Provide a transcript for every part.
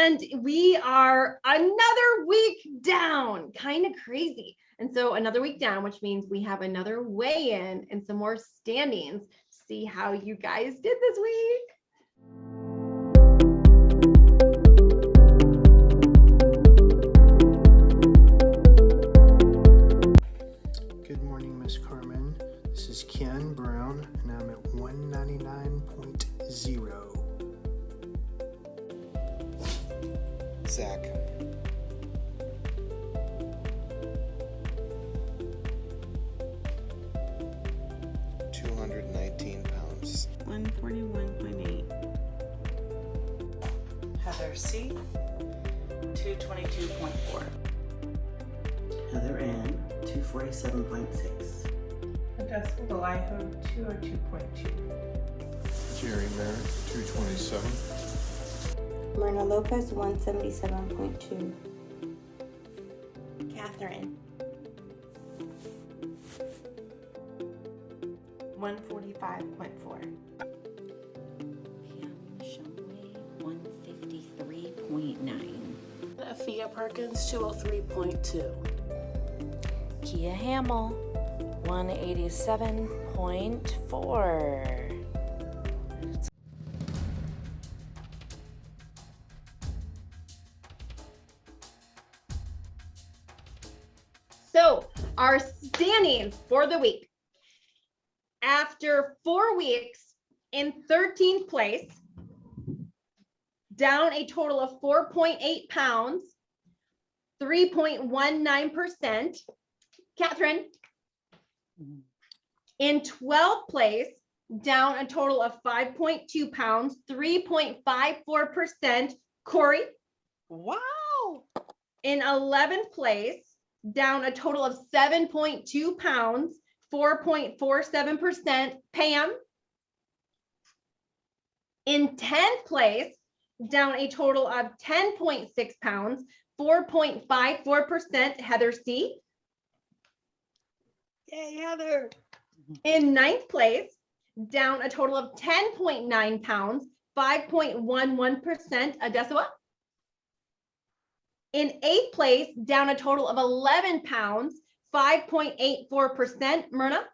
And we are another week down, kind of crazy. And so another week down, which means we have another weigh-in and some more standings. See how you guys did this week. Good morning, Miss Carmen. This is Ken Brown, and I'm at 199.0. Zach. £219. 141.8. Heather C. 222.4. Heather Ann, 247.6. Jessica Goliho, 202.2. Jerry Merritt, 227. Myrna Lopez, 177.2. Catherine. 145.4. Pam Shumway, 153.9. Afia Perkins, 203.2. Kia Hamill, 187.4. So our standings for the week. After 4 weeks in 13th place, down a total of 4.8 pounds, 3.19%. Catherine, in 12th place, down a total of 5.2 pounds, 3.54%. Corey. Wow. In 11th place, down a total of 7.2 pounds, 4.47%. Pam. In 10th place, down a total of 10.6 pounds, 4.54%. Heather C. Yay, Heather. In 9th place, down a total of 10.9 pounds, 5.11%. Adesua. In 8th place, down a total of 11 pounds, 5.84%. Myrna.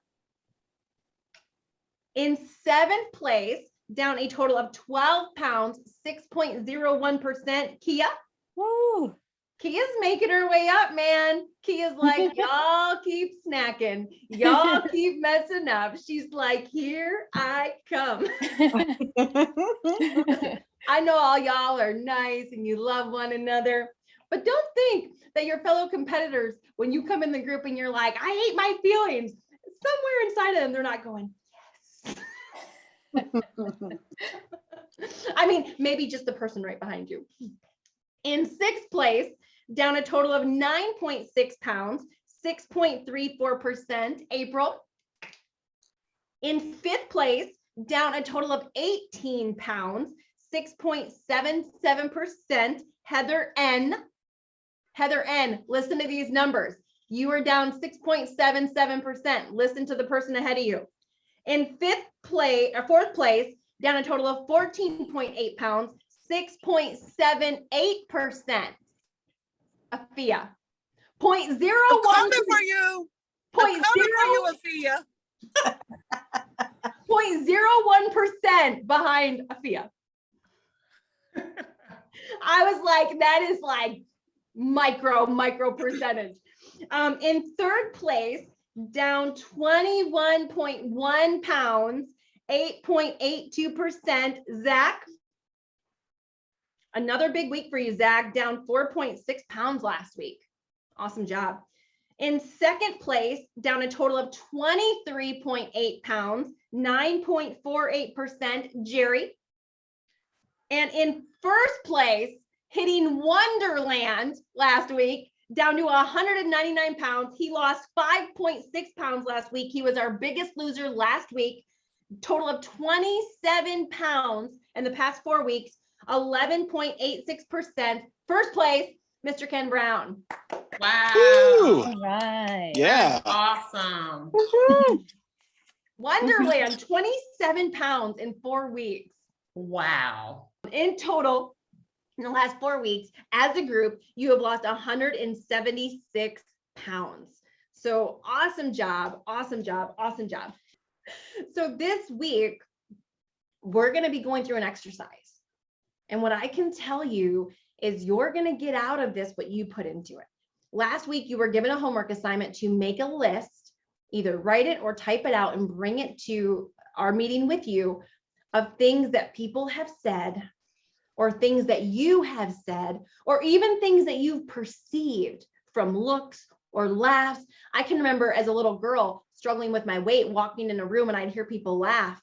In 7th place, down a total of 12 pounds, 6.01%. Kia. Woo. Kia's making her way up, man. Kia's like, y'all keep snacking. Y'all keep messing up. She's like, here I come. I know all y'all are nice and you love one another, but don't think that your fellow competitors, when you come in the group and you're like, I hate my feelings, somewhere inside of them, they're not going, yes. I mean, maybe just the person right behind you. In 6th place, down a total of 9.6 pounds, 6.34%. April. In 5th place, down a total of 18 pounds, 6.77%. Heather N. Heather N, listen to these numbers. You are down 6.77%. Listen to the person ahead of you. In 4th place, down a total of 14.8 pounds, 6.78%. Afia. 0.01. Coming for you. Point Coming for you, Afia. 0.01% behind Afia. I was like, that is like micro percentage. In 3rd place, down 21.1 pounds, 8.82%. Zach. Another big week for you, Zach, down 4.6 pounds last week. Awesome job. In 2nd place, down a total of 23.8 pounds, 9.48%. Jerry. And in 1st place, hitting Wonderland last week, down to 199 pounds. He lost 5.6 pounds last week. He was our biggest loser last week. Total of 27 pounds in the past 4 weeks, 11.86%. 1st place, Mr. Ken Brown. Wow. Woo! All right. Yeah. Awesome. Wonderland, 27 pounds in 4 weeks. Wow. In total, in the last 4 weeks, as a group, you have lost 176 pounds. So awesome job, awesome job, awesome job. So this week, we're going to be going through an exercise. And what I can tell you is you're going to get out of this what you put into it. Last week, you were given a homework assignment to make a list, either write it or type it out and bring it to our meeting with you of things that people have said, or things that you have said, or even things that you've perceived from looks or laughs. I can remember as a little girl struggling with my weight, walking in a room and I'd hear people laugh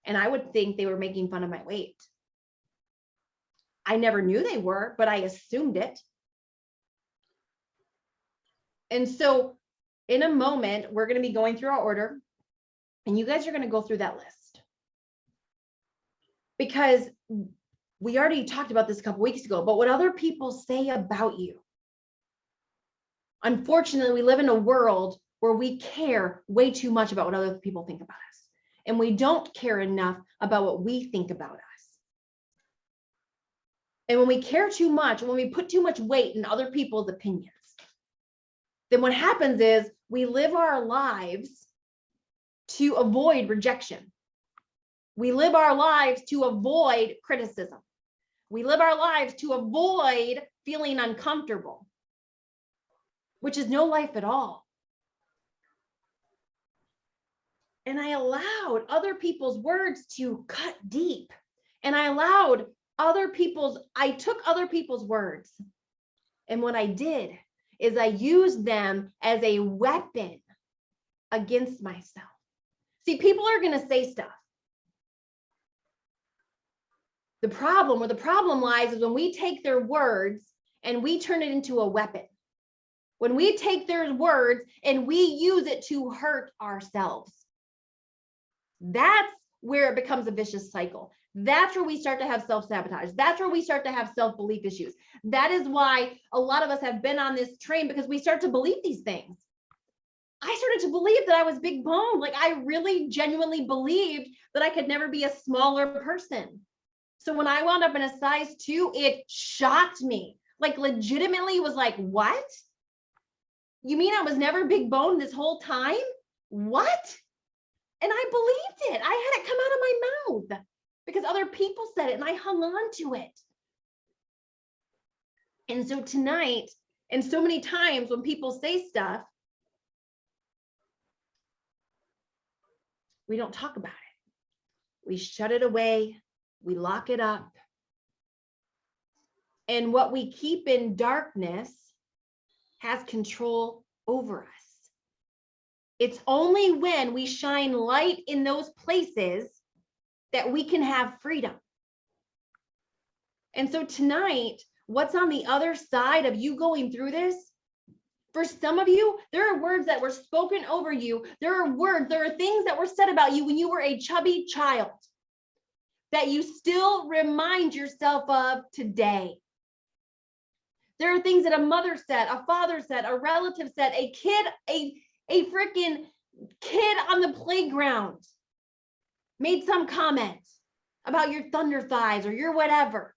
and I would think they were making fun of my weight. I never knew they were, but I assumed it. And so in a moment, we're going to be going through our order and you guys are going to go through that list. Because we already talked about this a couple weeks ago, but what other people say about you. Unfortunately, we live in a world where we care way too much about what other people think about us. And we don't care enough about what we think about us. And when we care too much, when we put too much weight in other people's opinions, then what happens is we live our lives to avoid rejection. We live our lives to avoid criticism. We live our lives to avoid feeling uncomfortable, which is no life at all. And I allowed other people's words to cut deep. And I took other people's words. And what I did is I used them as a weapon against myself. See, people are going to say stuff. The problem lies is when we take their words and we turn it into a weapon. When we take their words and we use it to hurt ourselves. That's where it becomes a vicious cycle. That's where we start to have self-sabotage. That's where we start to have self-belief issues. That is why a lot of us have been on this train, because we start to believe these things. I started to believe that I was big boned. Like I really genuinely believed that I could never be a smaller person. So when I wound up in a size 2, it shocked me. Like legitimately was like, what? You mean I was never big boned this whole time? What? And I believed it. I had it come out of my mouth because other people said it and I hung on to it. And so tonight, and so many times when people say stuff, we don't talk about it. We shut it away. We lock it up. And what we keep in darkness has control over us. It's only when we shine light in those places that we can have freedom. And so tonight, what's on the other side of you going through this? For some of you, there are words that were spoken over you. There are things that were said about you when you were a chubby child that you still remind yourself of today. There are things that a mother said, a father said, a relative said, a kid, a freaking kid on the playground made some comment about your thunder thighs or your whatever.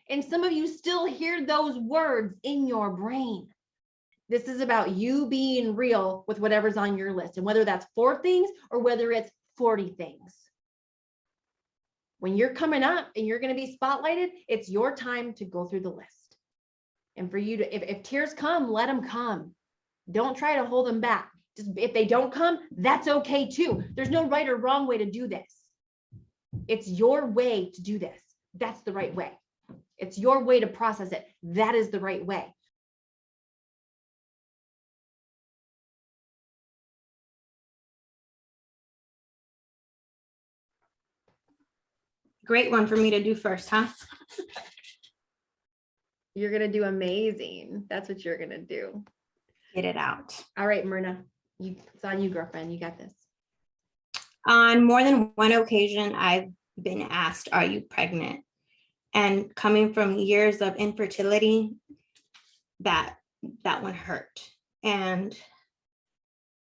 And some of you still hear those words in your brain. This is about you being real with whatever's on your list, and whether that's 4 things or whether it's 40 things. When you're coming up and you're going to be spotlighted, it's your time to go through the list. And for you to, if tears come, let them come. Don't try to hold them back. Just if they don't come, that's okay too. There's no right or wrong way to do this. It's your way to do this. That's the right way. It's your way to process it. That is the right way. Great one for me to do first, huh? You're going to do amazing. That's what you're going to do. Get it out. All right, Myrna, it's on you, girlfriend. You got this. On more than one occasion, I've been asked, are you pregnant? And coming from years of infertility, that one hurt. And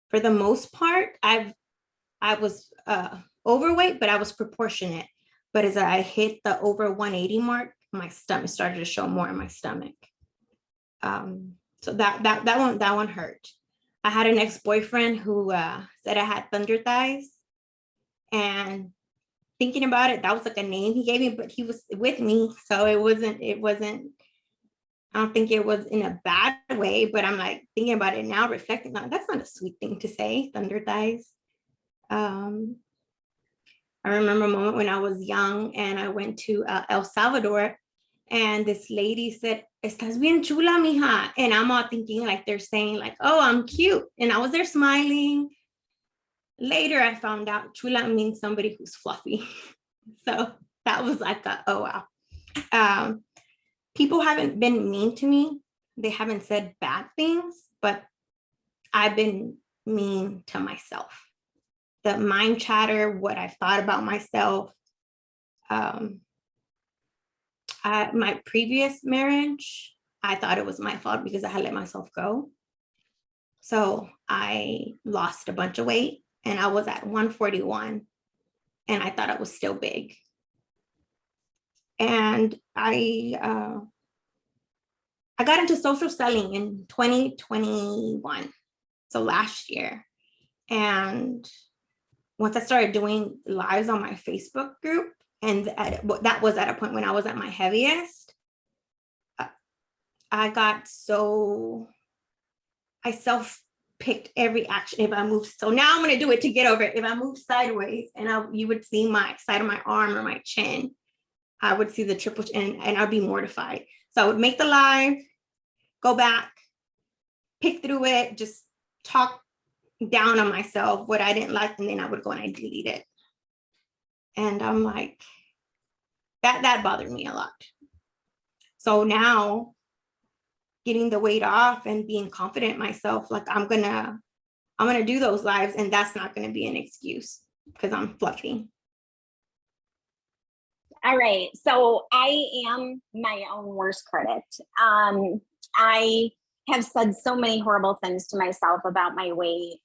for the most part, I was overweight, but I was proportionate. But as I hit the over 180 mark, my stomach started to show more in my stomach. So that one hurt. I had an ex-boyfriend who said I had thunder thighs, and thinking about it, that was like a name he gave me, but he was with me, so it wasn't. I don't think it was in a bad way, but I'm like thinking about it now, reflecting on it, that's not a sweet thing to say, thunder thighs. I remember a moment when I was young and I went to El Salvador, and this lady said, "Estás bien chula, mija." And I'm all thinking like they're saying like, "Oh, I'm cute." And I was there smiling. Later, I found out chula means somebody who's fluffy. So that was like, oh, wow. People haven't been mean to me. They haven't said bad things, but I've been mean to myself. The mind chatter, what I've thought about myself. My previous marriage, I thought it was my fault because I had let myself go. So I lost a bunch of weight, and I was at 141, and I thought it was still big. And I got into social selling in 2021, so last year. And once I started doing lives on my Facebook group, and that was at a point when I was at my heaviest, I self-picked every action. If I move, so now I'm going to do it to get over it. If I move sideways, and you would see my side of my arm or my chin, I would see the triple chin, and I'd be mortified. So I would make the live, go back, pick through it, just talk down on myself, what I didn't like, and then I would go and I delete it. And I'm like, that bothered me a lot. So now getting the weight off and being confident in myself, like I'm gonna do those lives, and that's not gonna be an excuse because I'm fluffy. All right, so I am my own worst critic. I have said so many horrible things to myself about my weight.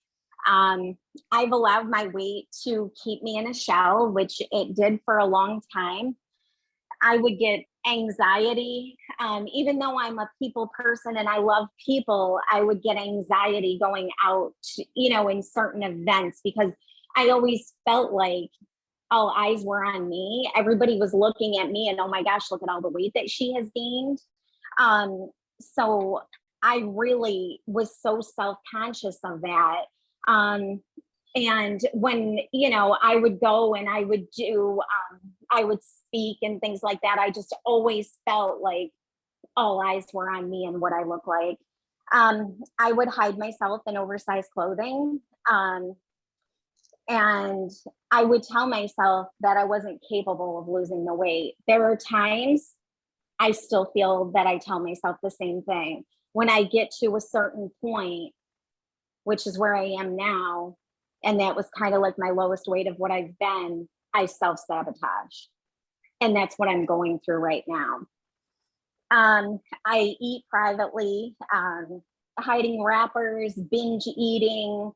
I've allowed my weight to keep me in a shell, which it did for a long time. I would get anxiety, even though I'm a people person and I love people, I would get anxiety going out, in certain events, because I always felt like all eyes were on me. Everybody was looking at me and, oh my gosh, look at all the weight that she has gained. So I really was so self-conscious of that. And when, I would go and I would do, I would speak and things like that, I just always felt like all eyes were on me and what I look like. I would hide myself in oversized clothing. And I would tell myself that I wasn't capable of losing the weight. There are times I still feel that I tell myself the same thing. When I get to a certain point, which is where I am now, and that was kind of like my lowest weight of what I've been, I self-sabotage. And that's what I'm going through right now. I eat privately, hiding wrappers, binge eating.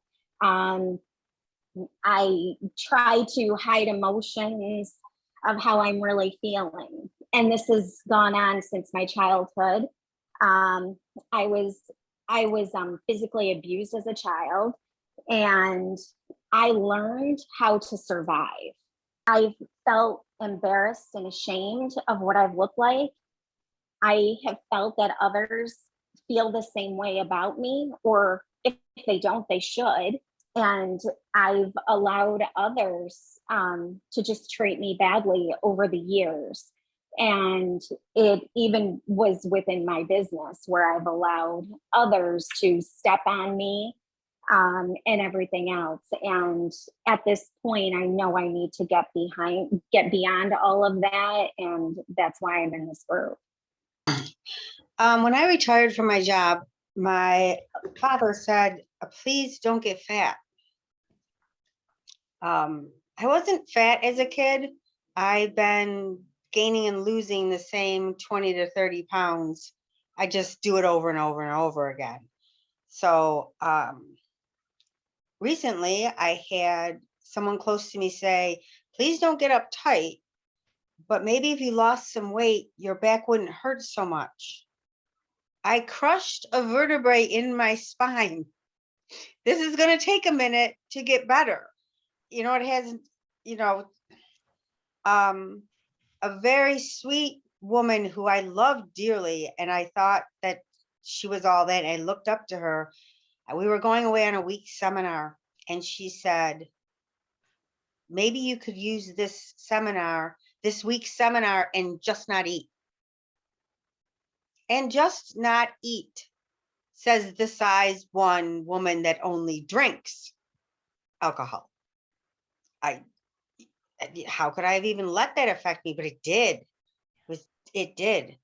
I try to hide emotions of how I'm really feeling. And this has gone on since my childhood. I was physically abused as a child, and I learned how to survive. I felt embarrassed and ashamed of what I've looked like. I have felt that others feel the same way about me, or if they don't, they should. And I've allowed others to just treat me badly over the years. And it even was within my business where I've allowed others to step on me and everything else. And at this point, I know I need to get beyond all of that. And that's why I'm in this group. When I retired from my job, my father said, please don't get fat. I wasn't fat as a kid. I've been gaining and losing the same 20 to 30 pounds. I just do it over and over and over again. So recently I had someone close to me say, please don't get uptight, but maybe if you lost some weight, your back wouldn't hurt so much. I crushed a vertebrae in my spine. This is going to take a minute to get better. You know, it hasn't, you know, a very sweet woman who I loved dearly. And I thought that she was all that. I looked up to her. We were going away on a week seminar, and she said, maybe you could use this week's seminar, and just not eat. And just not eat, says the size 1 woman that only drinks alcohol. How could I have even let that affect me? But it did. It did.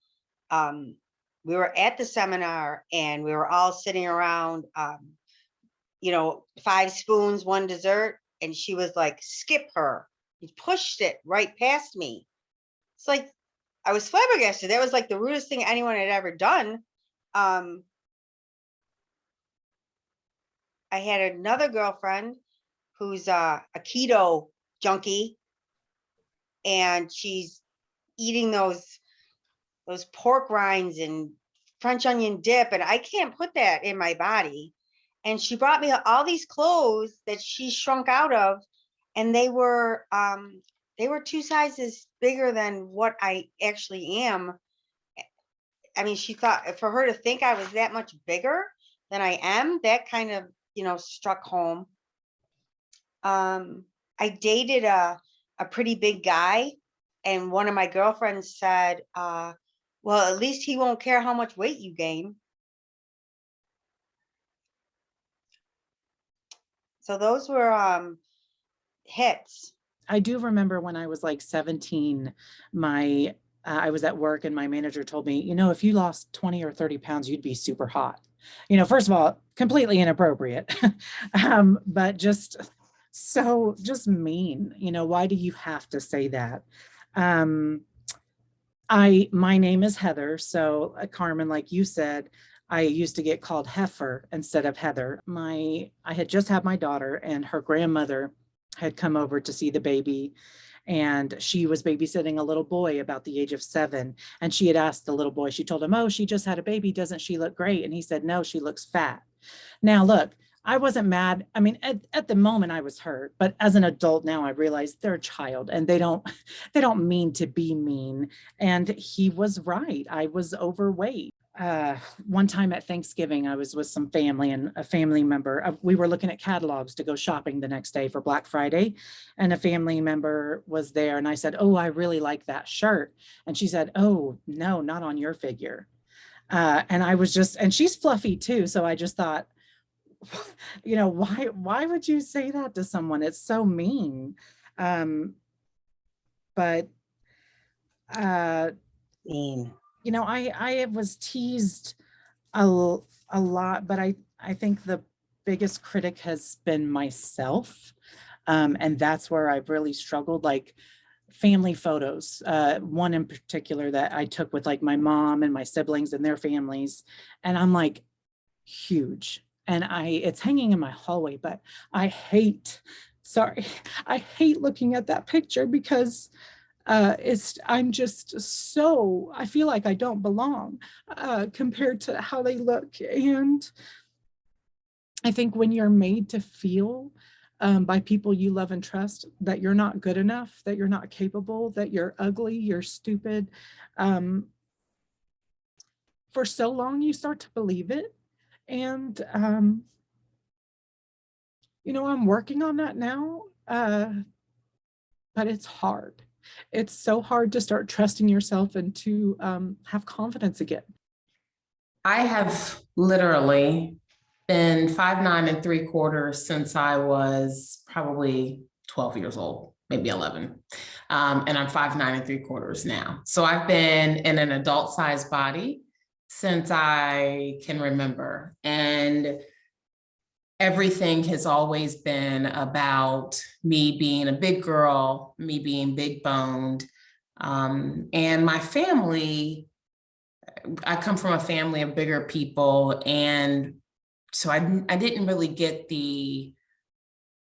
We were at the seminar and we were all sitting around, 5 spoons, 1 dessert. And she was like, skip her. He pushed it right past me. It's like, I was flabbergasted. That was like the rudest thing anyone had ever done. I had another girlfriend who's a keto junkie, and she's eating those pork rinds and French onion dip, and I can't put that in my body. And she brought me all these clothes that she shrunk out of, and they were 2 sizes bigger than what I actually am. I mean, she thought, for her to think I was that much bigger than I am, that kind of, struck home. I dated a pretty big guy, and one of my girlfriends said, well, at least he won't care how much weight you gain. So those were hits. I do remember when I was like 17, I was at work and my manager told me, if you lost 20 or 30 pounds, you'd be super hot. First of all, completely inappropriate, but just mean. Why do you have to say that? My name is Heather. So Carmen, like you said, I used to get called Heifer instead of Heather. I had just had my daughter, and her grandmother had come over to see the baby, and she was babysitting a little boy about the age of 7. And she had asked the little boy, she told him, oh, she just had a baby. Doesn't she look great? And he said, no, she looks fat. Now, look, I wasn't mad. I mean, at the moment I was hurt, but as an adult now, I realized they're a child and they don't mean to be mean. And he was right. I was overweight. One time at Thanksgiving, I was with some family, and a family member, we were looking at catalogs to go shopping the next day for Black Friday. And a family member was there, and I said, oh, I really like that shirt. And she said, oh, no, not on your figure. And I was and she's fluffy too. So I just thought, why would you say that to someone? It's so mean. But mean. I was teased a lot, but I think the biggest critic has been myself. And that's where I've really struggled, like family photos. One in particular that I took with like my mom and my siblings and their families. And I'm like, huge. And it's hanging in my hallway, but I hate looking at that picture because I'm just I feel like I don't belong compared to how they look. And I think when you're made to feel by people you love and trust that you're not good enough, that you're not capable, that you're ugly, you're stupid, for so long, you start to believe it. And, I'm working on that now, but it's hard. It's so hard to start trusting yourself and to have confidence again. I have literally been 5'9" and 3/4 since I was probably 12 years old, maybe 11. And I'm 5'9" and 3/4 now. So I've been in an adult sized body since I can remember. And everything has always been about me being a big girl, me being big boned. And my family, I come from a family of bigger people. And so I didn't really get the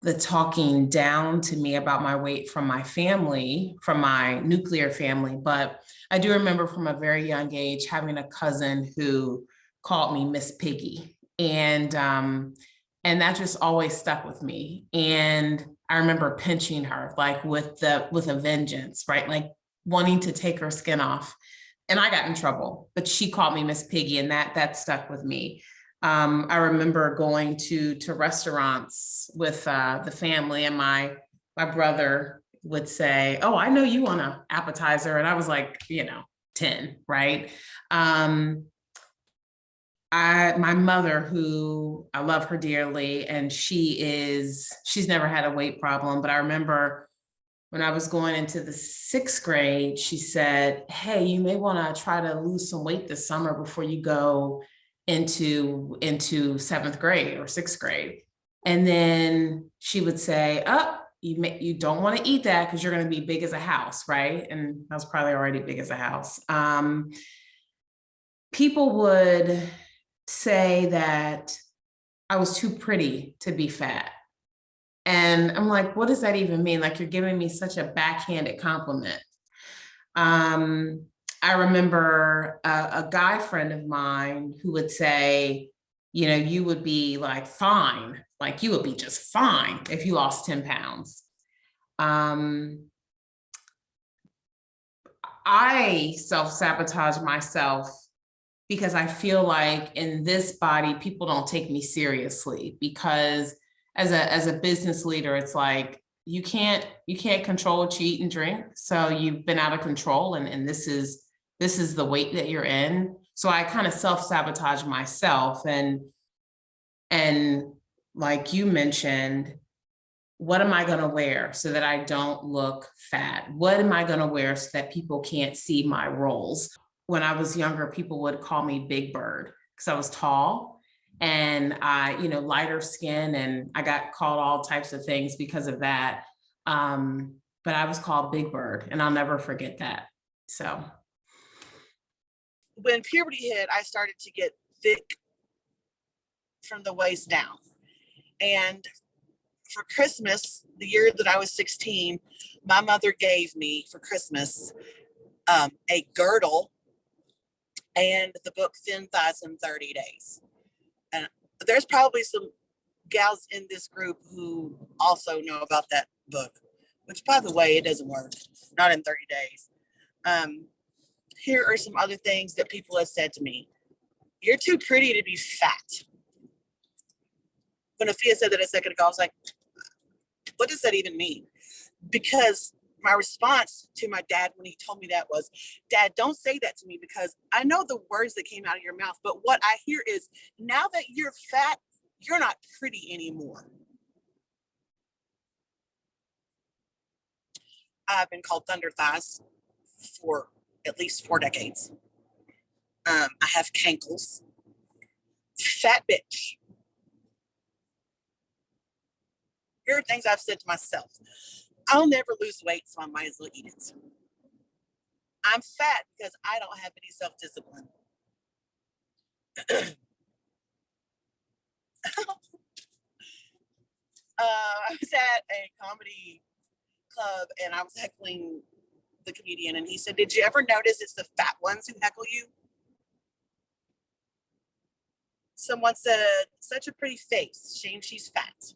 the talking down to me about my weight from my family, from my nuclear family. But I do remember from a very young age having a cousin who called me Miss Piggy. And that just always stuck with me. And I remember pinching her like with a vengeance, right? Like wanting to take her skin off. And I got in trouble, but she called me Miss Piggy, and that stuck with me. I remember going to restaurants with the family, and my brother would say, "Oh, I know you want an appetizer," and I was like, 10, right? My mother, who I love her dearly, and she's never had a weight problem, but I remember when I was going into the 6th grade, she said, "Hey, you may want to try to lose some weight this summer before you go into 7th grade or 6th grade." And then she would say, "Oh, you don't want to eat that because you're going to be big as a house," right? And I was probably already big as a house. People would say that I was too pretty to be fat. And I'm like, what does that even mean? Like, you're giving me such a backhanded compliment. I remember a guy friend of mine who would say, you would be like fine, like you would be just fine if you lost 10 pounds. I self-sabotage myself because I feel like in this body, people don't take me seriously, because as a business leader, it's like, you can't control what you eat and drink. So you've been out of control, and this is the weight that you're in. So I kind of self-sabotage myself. And like you mentioned, what am I going to wear so that I don't look fat? What am I going to wear so that people can't see my rolls? When I was younger, people would call me Big Bird because I was tall and I, lighter skin, and I got called all types of things because of that. But I was called Big Bird, and I'll never forget that. So when puberty hit, I started to get thick from the waist down. And for Christmas, the year that I was 16, my mother gave me for Christmas a girdle and the book Thin Thighs in 30 Days. And there's probably some gals in this group who also know about that book, which, by the way, it doesn't work, not in 30 days. Here are some other things that people have said to me. You're too pretty to be fat. When Afia said that a second ago, I was like, what does that even mean? Because my response to my dad when he told me that was, Dad, don't say that to me, because I know the words that came out of your mouth, but what I hear is, now that you're fat, you're not pretty anymore. I've been called Thunder Thighs for at least 4 decades. I have cankles. Fat bitch. Here are things I've said to myself. I'll never lose weight, so I might as well eat it. I'm fat because I don't have any self-discipline. I was at a comedy club and I was heckling the comedian, and he said, did you ever notice it's the fat ones who heckle you? Someone said, such a pretty face, shame she's fat.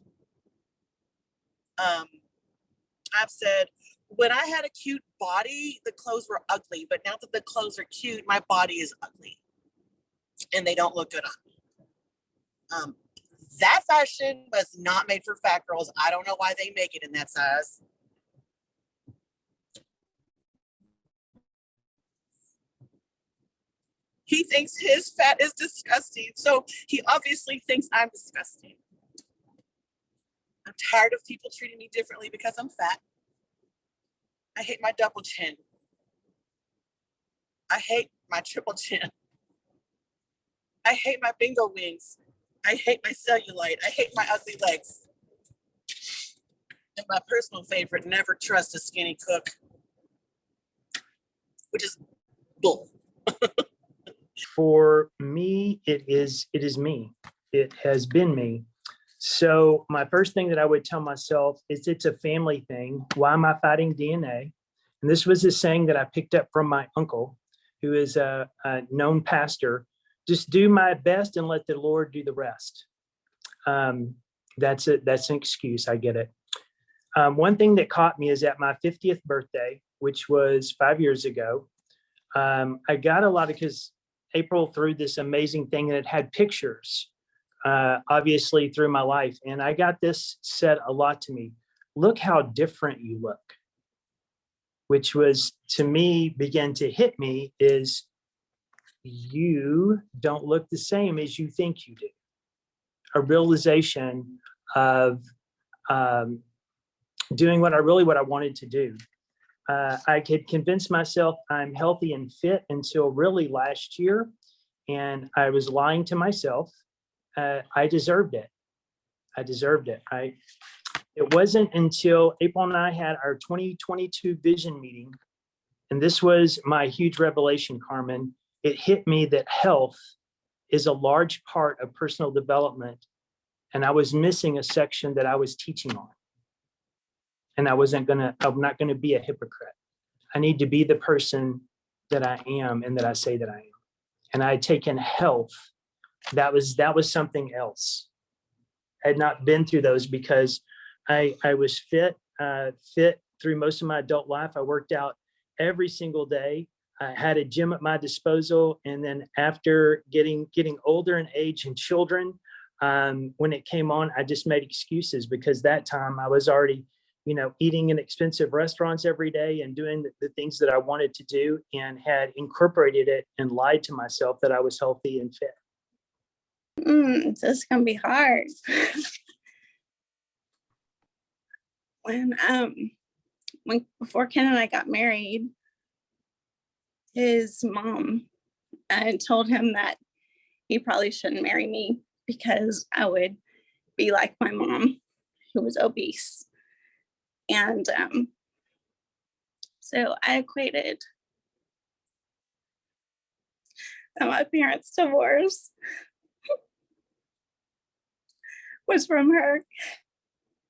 I've said, when I had a cute body, the clothes were ugly, but now that the clothes are cute, my body is ugly and they don't look good on me. That fashion was not made for fat girls. I don't know why they make it in that size. He thinks his fat is disgusting, so he obviously thinks I'm disgusting. I'm tired of people treating me differently because I'm fat. I hate my double chin. I hate my triple chin. I hate my bingo wings. I hate my cellulite. I hate my ugly legs. And my personal favorite, never trust a skinny cook, which is bull. For me, it is me. It has been me. So my first thing that I would tell myself is it's a family thing. Why am I fighting DNA? And this was a saying that I picked up from my uncle, who is a known pastor. Just do my best and let the Lord do the rest. That's it. That's an excuse. I get it. One thing that caught me is at my 50th birthday, which was 5 years ago. I got a lot of, because April threw this amazing thing and it had pictures, obviously through my life. And I got this said a lot to me. Look how different you look, which was to me began to hit me is you don't look the same as you think you do. A realization of doing what I wanted to do. I could convince myself I'm healthy and fit until really last year. And I was lying to myself. I deserved it. It wasn't until April and I had our 2022 vision meeting. And this was my huge revelation, Carmen. It hit me that health is a large part of personal development. And I was missing a section that I was teaching on. And I'm not gonna be a hypocrite. I need to be the person that I am and that I say that I am. And I had taken health. That was something else. I had not been through those because I was fit through most of my adult life. I worked out every single day. I had a gym at my disposal. And then after getting older in age and children, when it came on, I just made excuses because that time I was already, eating in expensive restaurants every day and doing the things that I wanted to do and had incorporated it and lied to myself that I was healthy and fit. This is gonna be hard. When before Ken and I got married, his mom told him that he probably shouldn't marry me because I would be like my mom, who was obese. And so I equated my parents' divorce was from her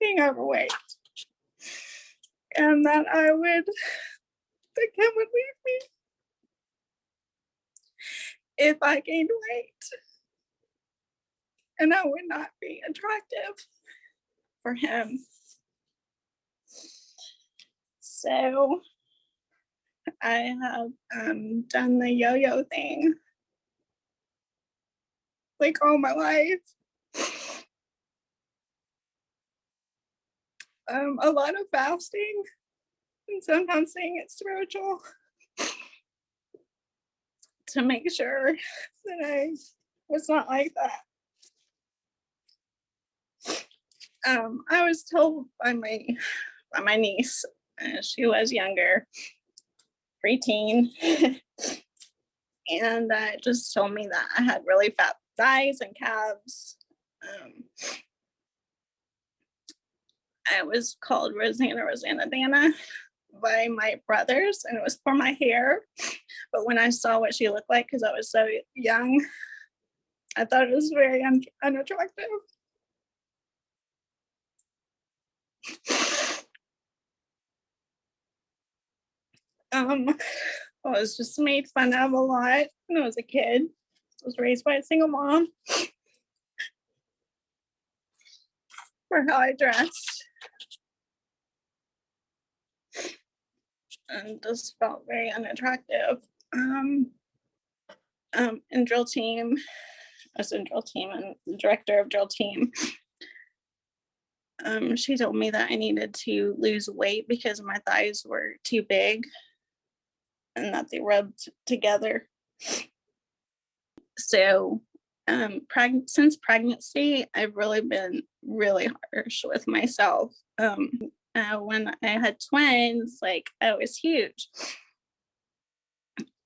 being overweight, and that Ken would leave me if I gained weight, and I would not be attractive for him. So I have done the yo-yo thing like all my life. A lot of fasting and sometimes saying it's spiritual to make sure that I was not like that. I was told by my niece, she was younger, preteen, and just told me that I had really fat thighs and calves. I was called Rosanna Dana by my brothers, and it was for my hair. But when I saw what she looked like, because I was so young, I thought it was very unattractive. I was just made fun of a lot when I was a kid. I was raised by a single mom for how I dressed. And just felt very unattractive. In drill team, I was in drill team and the director of drill team. She told me that I needed to lose weight because my thighs were too big and that they rubbed together. So since pregnancy, I've really been really harsh with myself. When I had twins, I was huge.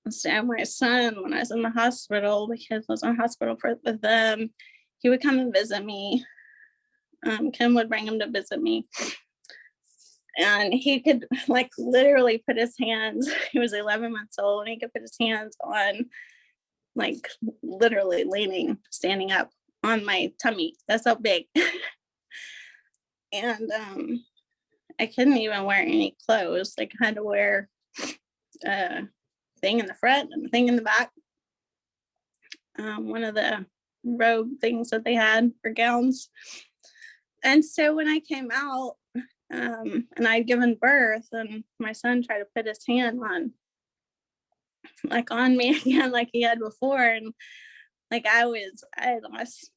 So my son, when I was in the hospital, because I was in the hospital with them, he would come and visit me. Kim would bring him to visit me. And he could literally put his hands, he was 11 months old, and he could put his hands on, literally leaning, standing up on my tummy. That's how big. And I couldn't even wear any clothes. Like I had to wear a thing in the front and a thing in the back. One of the robe things that they had for gowns. And so when I came out, and I'd given birth, and my son tried to put his hand on me again, like he had before, and like I had lost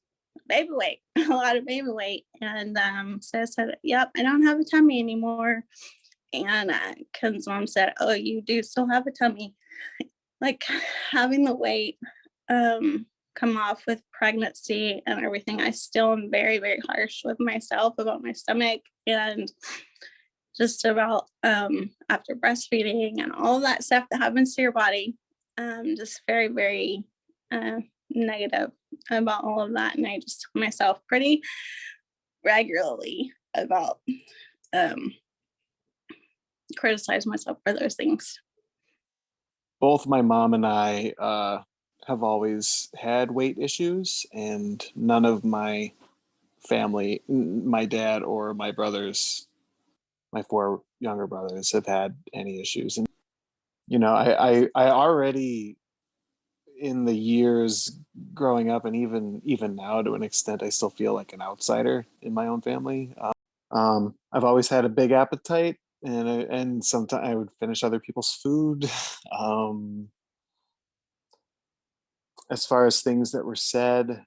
baby weight, a lot of baby weight, and so I said, "Yep, I don't have a tummy anymore." And Ken's mom said, "Oh, you do still have a tummy." Like having the weight come off with pregnancy and everything, I still am very, very harsh with myself about my stomach and just about after breastfeeding and all of that stuff that happens to your body. Just very, very negative about all of that. And I just tell myself pretty regularly about criticize myself for those things. Both my mom and I have always had weight issues, and none of my family, my dad or my brothers, my 4 younger brothers, have had any issues. And I already, in the years growing up, and even now to an extent, I still feel like an outsider in my own family. I've always had a big appetite, and sometimes I would finish other people's food. As far as things that were said,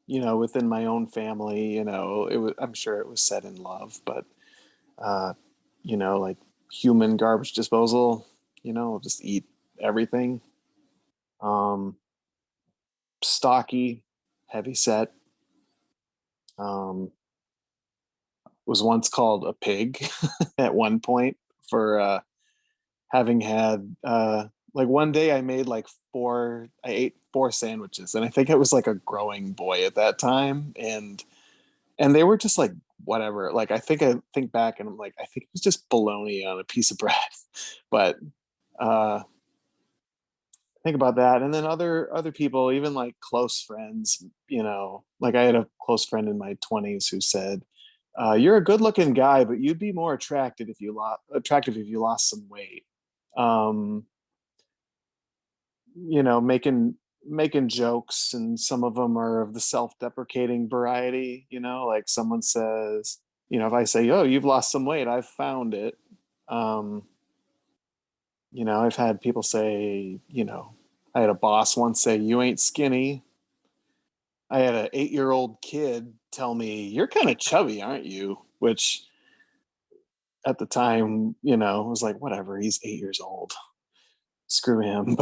within my own family, I'm sure it was said in love, but like human garbage disposal, just eat everything. Stocky, heavy set. Was once called a pig at one point for having had like one day I ate 4 sandwiches, and I think I was like a growing boy at that time, and they were just like whatever. Like I think back and I'm like, I think it was just bologna on a piece of bread. But think about that. And then other people, even like close friends, like I had a close friend in my 20s who said, you're a good looking guy, but you'd be more attractive if you lost some weight. Making jokes, and some of them are of the self-deprecating variety, like someone says, if I say, "Oh, you've lost some weight, I've found it." I've had people say, I had a boss once say, "You ain't skinny." I had an 8-year-old kid tell me, "You're kind of chubby, aren't you?" Which at the time, was like, whatever, he's 8 years old. Screw him.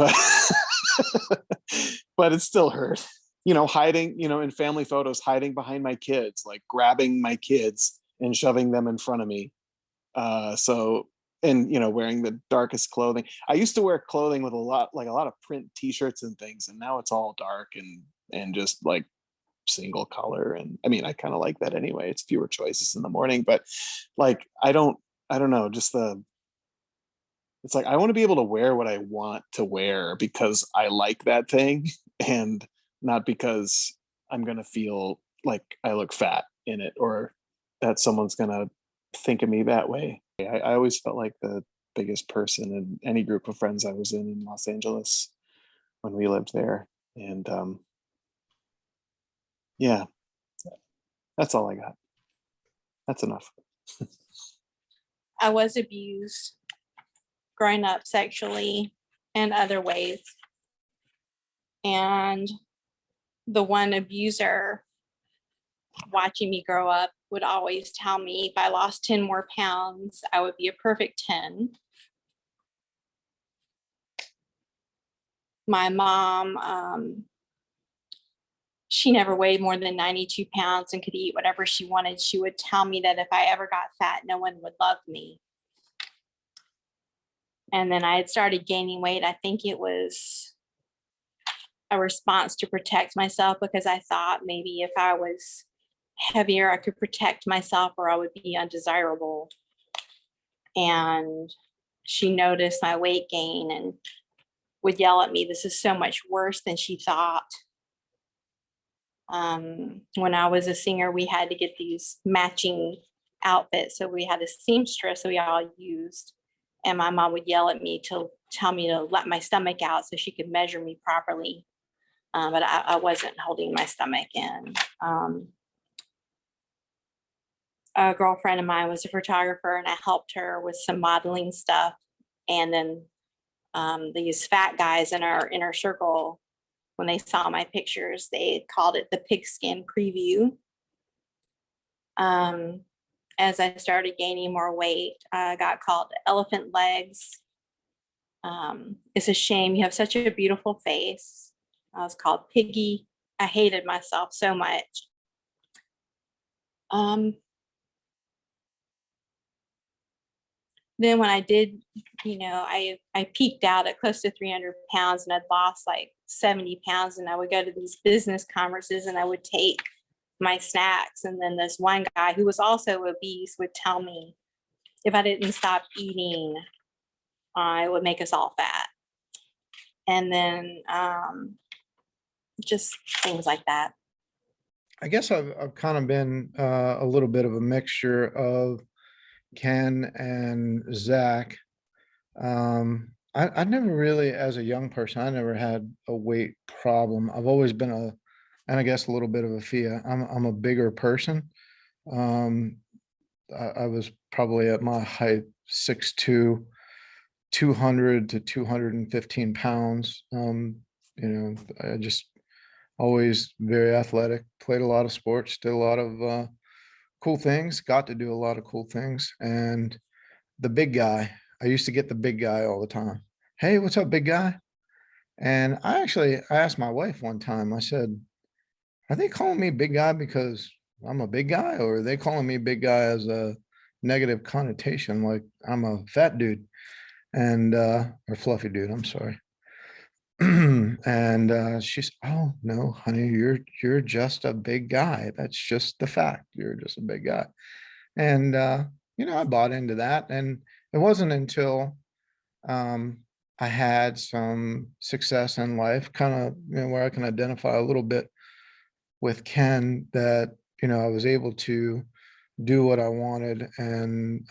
But it still hurt. Hiding, in family photos, hiding behind my kids, like grabbing my kids and shoving them in front of me. And wearing the darkest clothing. I used to wear clothing with a lot of print t-shirts and things, and now it's all dark and just like single color. And I mean, I kind of like that anyway. It's fewer choices in the morning, but like I don't know, it's like I want to be able to wear what I want to wear because I like that thing, and not because I'm going to feel like I look fat in it, or that someone's going to think of me that way. I always felt like the biggest person in any group of friends I was in Los Angeles when we lived there. And yeah, that's all I got. That's enough. I was abused growing up sexually and other ways. And the one abuser watching me grow up would always tell me if I lost 10 more pounds, I would be a perfect 10. My mom, she never weighed more than 92 pounds and could eat whatever she wanted. She would tell me that if I ever got fat, no one would love me. And then I had started gaining weight. I think it was a response to protect myself, because I thought maybe if I was heavier, I could protect myself or I would be undesirable. And she noticed my weight gain and would yell at me, "This is so much worse than she thought." When I was a singer, we had to get these matching outfits. So we had a seamstress that we all used. And my mom would yell at me to tell me to let my stomach out so she could measure me properly. But I wasn't holding my stomach in. A girlfriend of mine was a photographer, and I helped her with some modeling stuff. And then these fat guys in our inner circle, when they saw my pictures, they called it the pigskin preview. As I started gaining more weight, I got called elephant legs. It's a shame, you have such a beautiful face. I was called piggy. I hated myself so much. Then when I did, I peaked out at close to 300 pounds, and I'd lost like 70 pounds, and I would go to these business conferences and I would take my snacks. And then this one guy who was also obese would tell me if I didn't stop eating, it would make us all fat. And then just things like that. I guess I've kind of been a little bit of a mixture of Ken and Zach. I never really, as a young person, I never had a weight problem. I've always been and I guess a little bit of a Fia. I'm a bigger person. I was probably at my height 6'2", 200 to 215 pounds. I just always very athletic, played a lot of sports, did a lot of cool things, got to do a lot of cool things. And the big guy, I used to get the big guy all the time. Hey, what's up, big guy? And I asked my wife one time, I said, are they calling me big guy because I'm a big guy, or are they calling me big guy as a negative connotation, like I'm a fat dude and or fluffy dude, I'm sorry. And she's, oh no, honey, you're just a big guy. That's just the fact. You're just a big guy. And I bought into that. And it wasn't until I had some success in life, kind of, where I can identify a little bit with Ken, that, I was able to do what I wanted and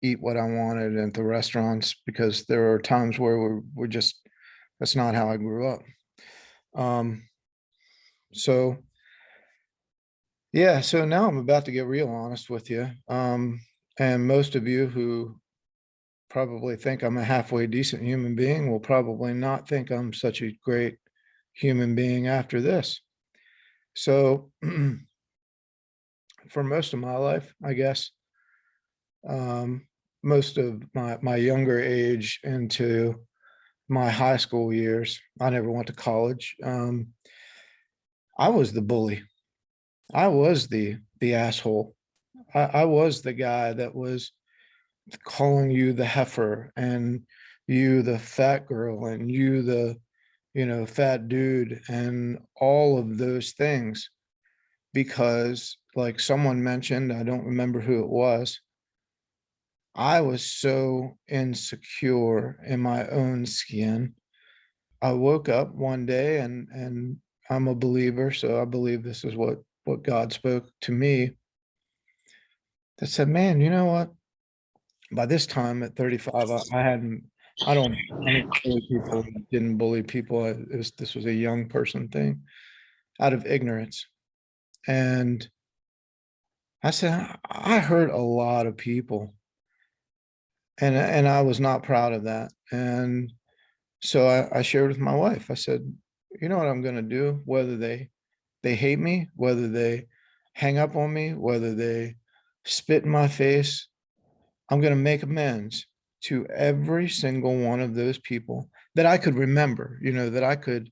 eat what I wanted at the restaurants, because there were times where we're just, that's not how I grew up. So now I'm about to get real honest with you. And most of you who probably think I'm a halfway decent human being will probably not think I'm such a great human being after this. So for most of my life, I guess, most of my younger age into my high school years, I never went to college. I was the bully. I was the asshole. I was the guy that was calling you the heifer, and you the fat girl, and you the fat dude, and all of those things, because, like someone mentioned, I don't remember who it was, I was so insecure in my own skin. I woke up one day, and I'm a believer, so I believe this is what God spoke to me, that said, man, you know what? By this time at 35, I don't bully people, didn't bully people. This was a young person thing out of ignorance. And I said, I hurt a lot of people, and I was not proud of that. And so I shared with my wife. I said, you know what I'm going to do, whether they hate me, whether they hang up on me, whether they spit in my face, I'm going to make amends to every single one of those people that I could remember, that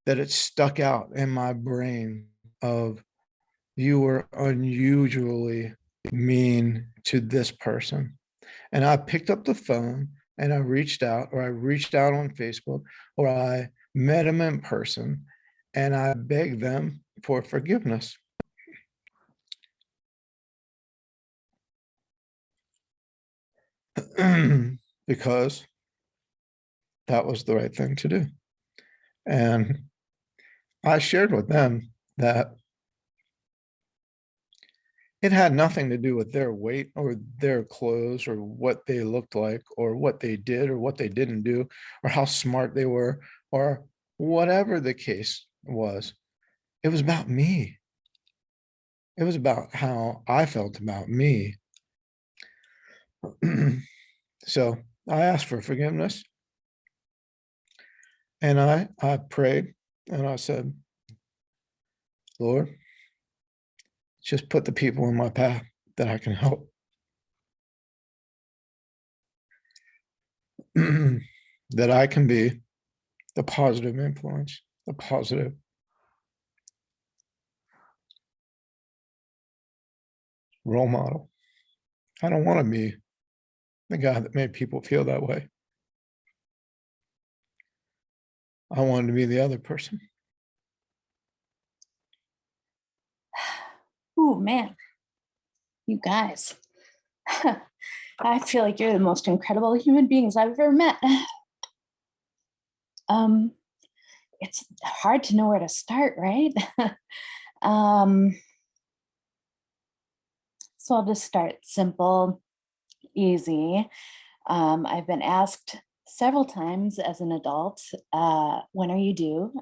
it stuck out in my brain of, you were unusually mean to this person. And I picked up the phone and I reached out on Facebook, or I met them in person, and I begged them for forgiveness. Because that was the right thing to do. And I shared with them that It had nothing to do with their weight or their clothes or what they looked like or what they did or what they didn't do or how smart they were or whatever the case was. It was about me. It was about how I felt about me. So I asked for forgiveness and I prayed and I said, Lord, just put the people in my path that I can help. That I can be the positive influence, the positive role model. I don't want to be the guy that made people feel that way. I wanted to be the other person. Oh man, you guys. I feel like you're the most incredible human beings I've ever met. It's hard to know where to start, right? So I'll just start simple, easy. I've been asked several times as an adult, when are you due?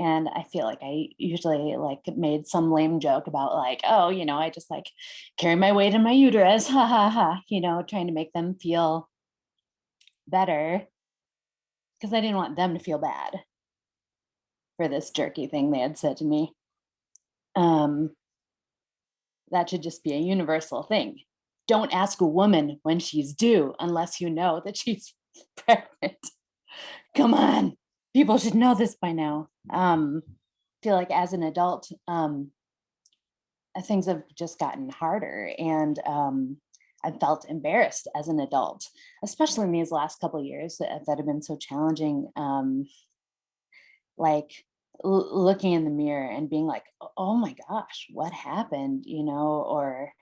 And I feel like I usually like made some lame joke about like, oh, I just like carry my weight in my uterus, ha ha ha, trying to make them feel better because I didn't want them to feel bad for this jerky thing they had said to me. That should just be a universal thing. Don't ask a woman when she's due unless you know that she's pregnant. Come on, people should know this by now. Feel like as an adult, things have just gotten harder, and I felt embarrassed as an adult, especially in these last couple of years that have been so challenging. Like looking in the mirror and being like, oh my gosh, what happened? Or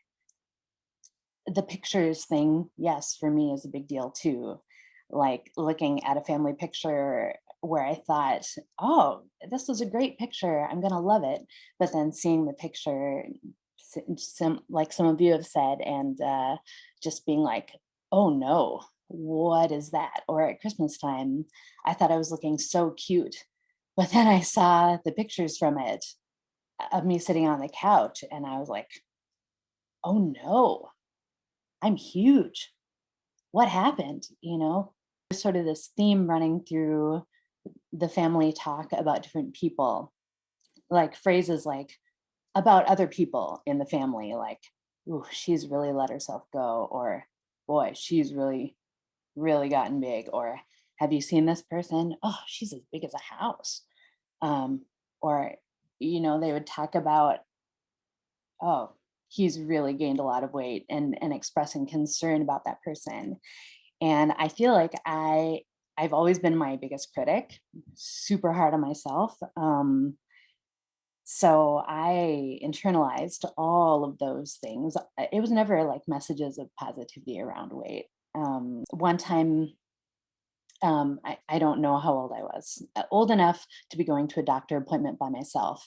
the pictures thing, yes, for me is a big deal too. Like looking at a family picture where I thought, oh, this was a great picture, I'm gonna love it. But then seeing the picture, like some of you have said, and just being like, oh no, what is that? Or at Christmas time, I thought I was looking so cute. But then I saw the pictures from it of me sitting on the couch and I was like, oh no, I'm huge. What happened? There's sort of this theme running through the family talk about different people, like phrases like about other people in the family, like, ooh, she's really let herself go, or boy, she's really, really gotten big, or have you seen this person? Oh, she's as big as a house. Or, they would talk about, oh, he's really gained a lot of weight, and expressing concern about that person. And I feel like I've always been my biggest critic, super hard on myself. So I internalized all of those things. It was never like messages of positivity around weight. One time, I don't know how old I was, old enough to be going to a doctor appointment by myself.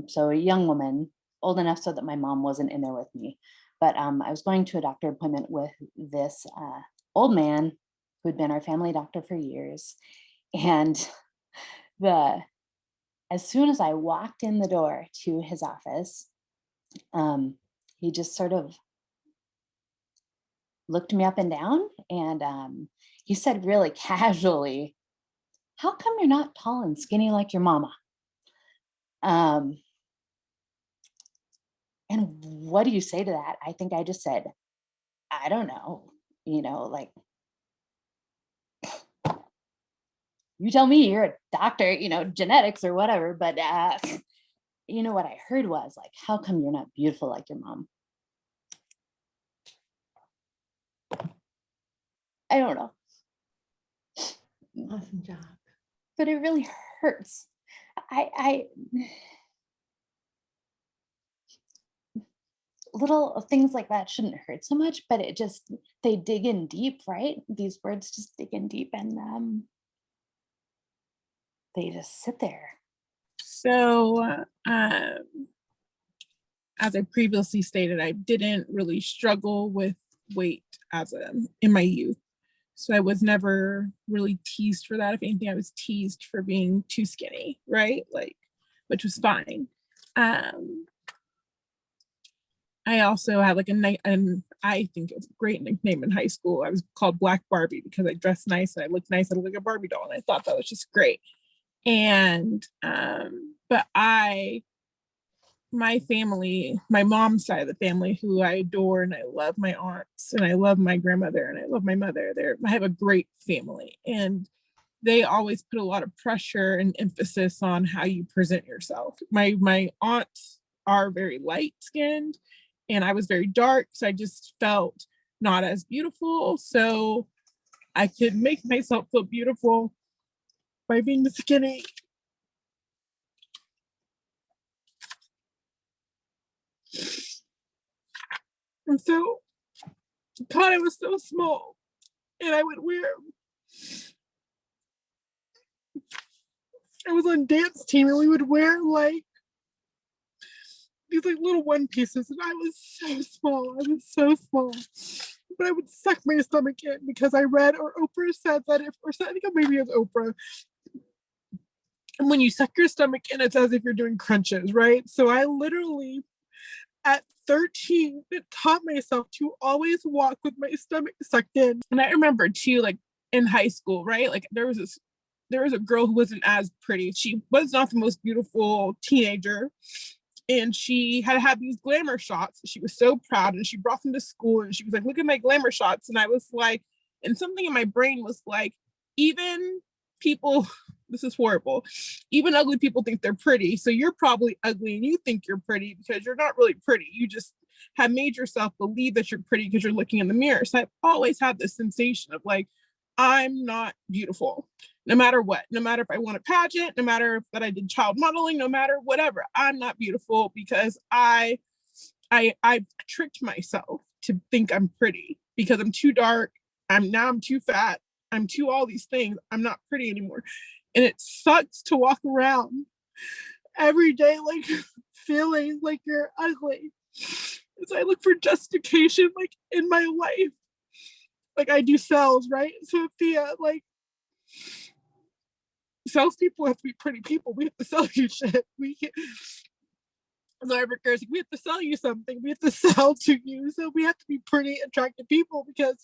So a young woman, old enough so that my mom wasn't in there with me. But I was going to a doctor appointment with this old man who'd been our family doctor for years. And as soon as I walked in the door to his office, he just sort of looked me up and down, and he said really casually, how come you're not tall and skinny like your mama? And what do you say to that? I think I just said, I don't know, like, you tell me, you're a doctor, genetics or whatever. But what I heard was like, how come you're not beautiful like your mom? I don't know. Awesome job. But it really hurts. I little things like that shouldn't hurt so much, but they dig in deep, right? These words just dig in deep, and they just sit there. So as I previously stated, I didn't really struggle with weight in my youth. So I was never really teased for that. If anything, I was teased for being too skinny, right? Like, which was fine. I also had like and I think it was a great nickname in high school. I was called Black Barbie because I dressed nice and I looked nice. I looked like a Barbie doll, and I thought that was just great. And but my family, my mom's side of the family, who I adore, and I love my aunts, and I love my grandmother, and I love my mother. I have a great family, and they always put a lot of pressure and emphasis on how you present yourself. My aunts are very light skinned, and I was very dark, so I just felt not as beautiful. So I could make myself feel beautiful by being skinny. And so, God, I was so small, and I was on dance team, and we would wear like these like little one pieces, and I was so small. But I would suck my stomach in because I read, or Oprah said that I think maybe it was Oprah. And when you suck your stomach in, it's as if you're doing crunches, right? So I literally, at 13, taught myself to always walk with my stomach sucked in. And I remember too, like in high school, right? Like there was a girl who wasn't as pretty. She was not the most beautiful teenager. And she had these glamour shots. She was so proud, and she brought them to school, and she was like, look at my glamour shots. And I was like, and something in my brain was like, even people, this is horrible, even ugly people think they're pretty. So you're probably ugly and you think you're pretty because you're not really pretty. You just have made yourself believe that you're pretty because you're looking in the mirror. So I've always had this sensation of like, I'm not beautiful, no matter what, no matter if I won a pageant, no matter if that I did child modeling, no matter whatever, I'm not beautiful because I tricked myself to think I'm pretty because I'm too dark. I'm too fat. I'm too all these things. I'm not pretty anymore. And it sucks to walk around every day like feeling like you're ugly. So I look for justification like in my life. Like I do sales, right? Sophia, like salespeople have to be pretty people. We have to sell you shit. We have to sell you something. We have to sell to you. So we have to be pretty attractive people because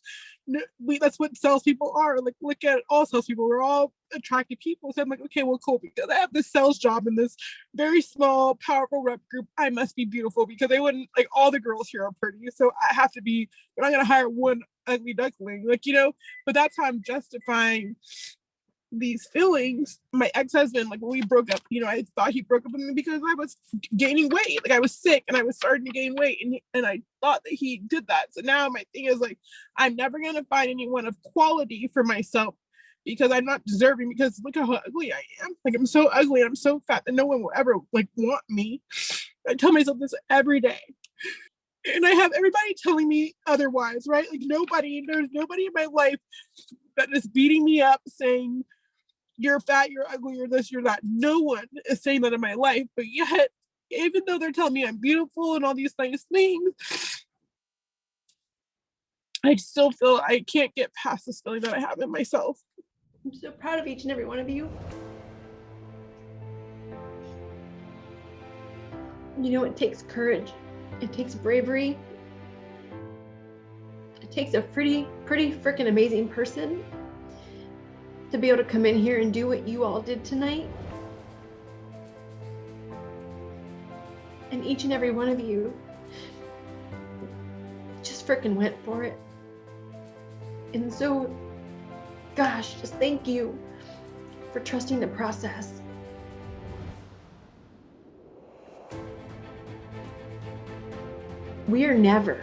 that's what salespeople are. Like look at all salespeople. We're all attractive people. So I'm like, okay, well, cool. Because I have this sales job in this very small, powerful rep group. I must be beautiful because they wouldn't like all the girls here are pretty. So I have to be. We're not gonna hire one ugly duckling, like But that's how I'm justifying these feelings. My ex-husband, like when we broke up, I thought he broke up with me because I was gaining weight. Like I was sick and I was starting to gain weight, and I thought that he did that. So now my thing is like, I'm never gonna find anyone of quality for myself because I'm not deserving, because look how ugly I am. Like I'm so ugly and I'm so fat that no one will ever like want me. I tell myself this every day. And I have everybody telling me otherwise, right? Like there's nobody in my life that is beating me up saying you're fat, you're ugly, you're this, you're that. No one is saying that in my life, but yet, even though they're telling me I'm beautiful and all these nice things, I still feel I can't get past this feeling that I have in myself. I'm so proud of each and every one of you. It takes courage. It takes bravery. It takes a pretty freaking amazing person to be able to come in here and do what you all did tonight. And each and every one of you just freaking went for it. And so, gosh, just thank you for trusting the process. We are never,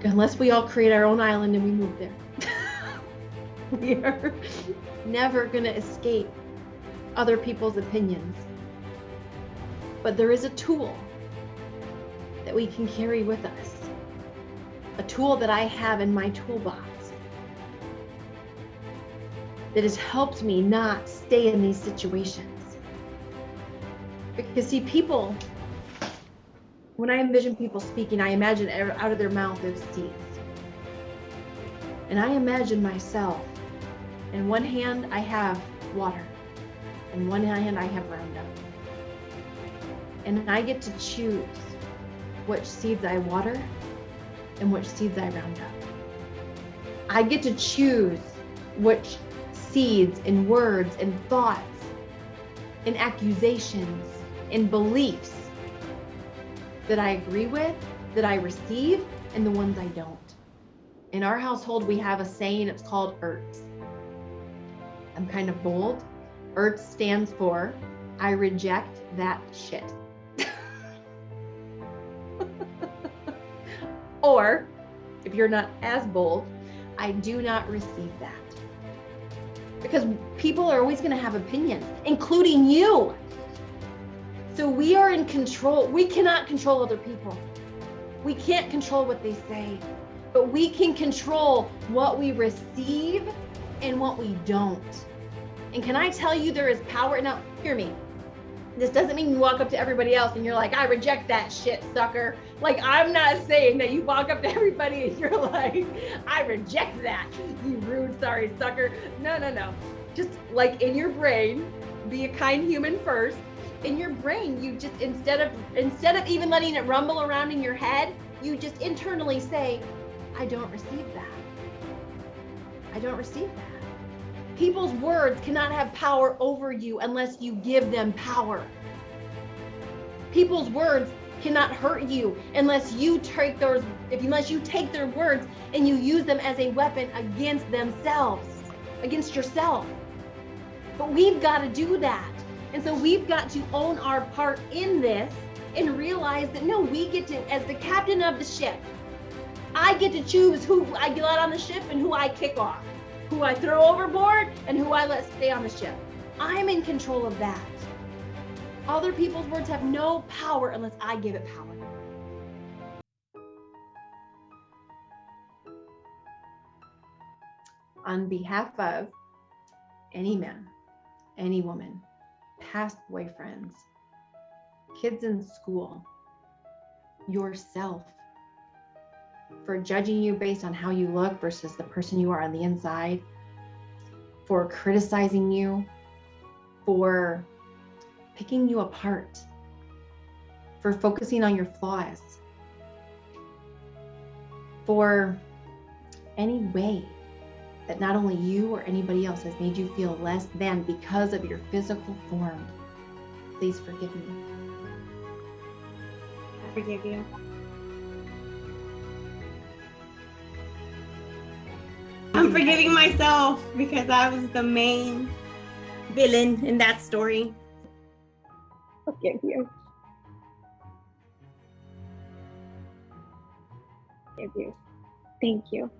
unless we all create our own island and we move there, we are never going to escape other people's opinions. But there is a tool that we can carry with us, a tool that I have in my toolbox that has helped me not stay in these situations. Because see, people When I envision people speaking, I imagine out of their mouth there's seeds. And I imagine myself, in one hand I have water, in one hand I have Roundup. And I get to choose which seeds I water and which seeds I round up. I get to choose which seeds and words and thoughts and accusations and beliefs that I agree with, that I receive, and the ones I don't. In our household, we have a saying, it's called ERTS. I'm kind of bold. ERTS stands for, I reject that shit. Or, if you're not as bold, I do not receive that. Because people are always gonna have opinions, including you. So we are in control. We cannot control other people. We can't control what they say, but we can control what we receive and what we don't. And can I tell you, there is power. Now, hear me. This doesn't mean you walk up to everybody else and you're like, I reject that shit, sucker. Like, I'm not saying that you walk up to everybody and you're like, I reject that, you rude, sorry, sucker. No, no, no. Just like in your brain, be a kind human first. In your brain, you just, instead of even letting it rumble around in your head, you just internally say, I don't receive that. I don't receive that. People's words cannot have power over you unless you give them power. People's words cannot hurt you unless you take their words and you use them as a weapon against themselves, against yourself. But we've got to do that. And so we've got to own our part in this and realize that no, we get to, as the captain of the ship, I get to choose who I let on the ship and who I kick off, who I throw overboard and who I let stay on the ship. I'm in control of that. Other people's words have no power unless I give it power. On behalf of any man, any woman, past boyfriends, kids in school, yourself, for judging you based on how you look versus the person you are on the inside, for criticizing you, for picking you apart, for focusing on your flaws, for any way that not only you or anybody else has made you feel less than because of your physical form. Please forgive me. I forgive you. I'm forgiving myself because I was the main villain in that story. Forgive you. Forgive you. Thank you.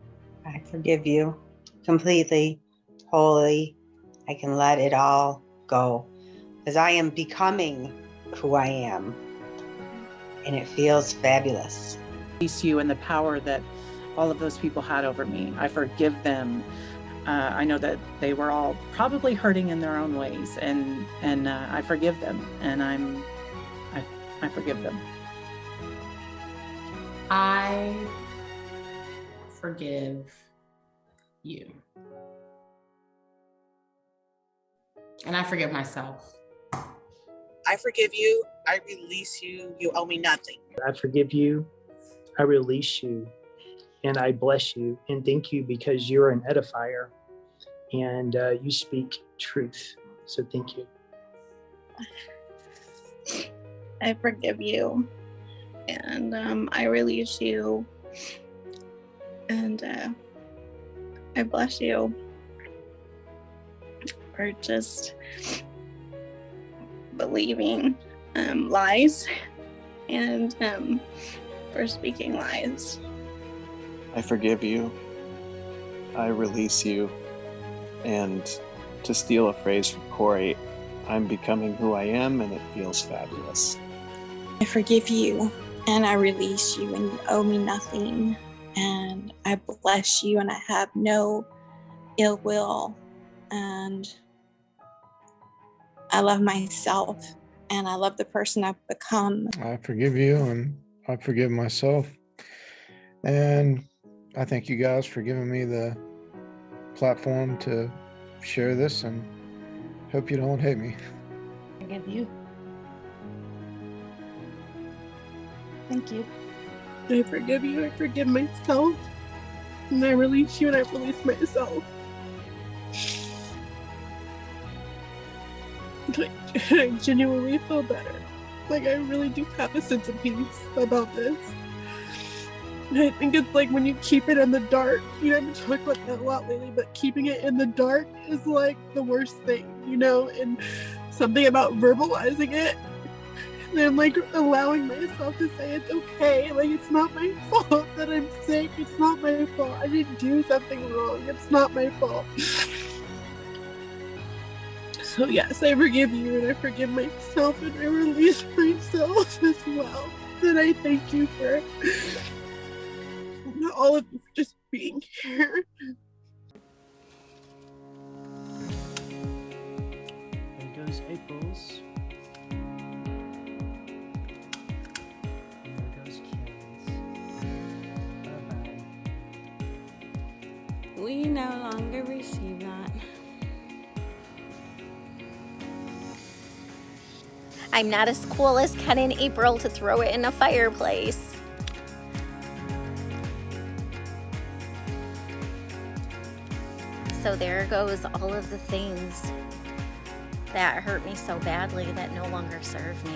I forgive you completely, wholly. I can let it all go because I am becoming who I am. And it feels fabulous. Release you and the power that all of those people had over me. I forgive them. I know that they were all probably hurting in their own ways, and I forgive them, and I forgive them. I forgive you. And I forgive myself. I forgive you. I release you. You owe me nothing. I forgive you. I release you. And I bless you and thank you because you're an edifier and you speak truth. So thank you. I forgive you and I release you and I bless you for just believing lies and for speaking lies. I forgive you. I release you. And to steal a phrase from Corey, I'm becoming who I am and it feels fabulous. I forgive you and I release you and you owe me nothing. And I bless you and I have no ill will. And I love myself and I love the person I've become. I forgive you and I forgive myself. And I thank you guys for giving me the platform to share this, and hope you don't hate me. Forgive you. Thank you. I forgive you. I forgive myself. And I release you and I release myself. Like, I genuinely feel better. Like, I really do have a sense of peace about this. And I think it's like when you keep it in the dark, you know, I've been talking about that a lot lately, but keeping it in the dark is like the worst thing, you know, and something about verbalizing it and then like allowing myself to say it's okay. Like, it's not my fault that I'm sick. It's not my fault. I didn't do something wrong. It's not my fault. So yes, I forgive you and I forgive myself and I release myself as well. And I thank you for all of you for just being here. There goes April's. And there goes Kim's. Bye-bye. We no longer receive that. I'm not as cool as Ken and April to throw it in a fireplace. So there goes all of the things that hurt me so badly that no longer serve me.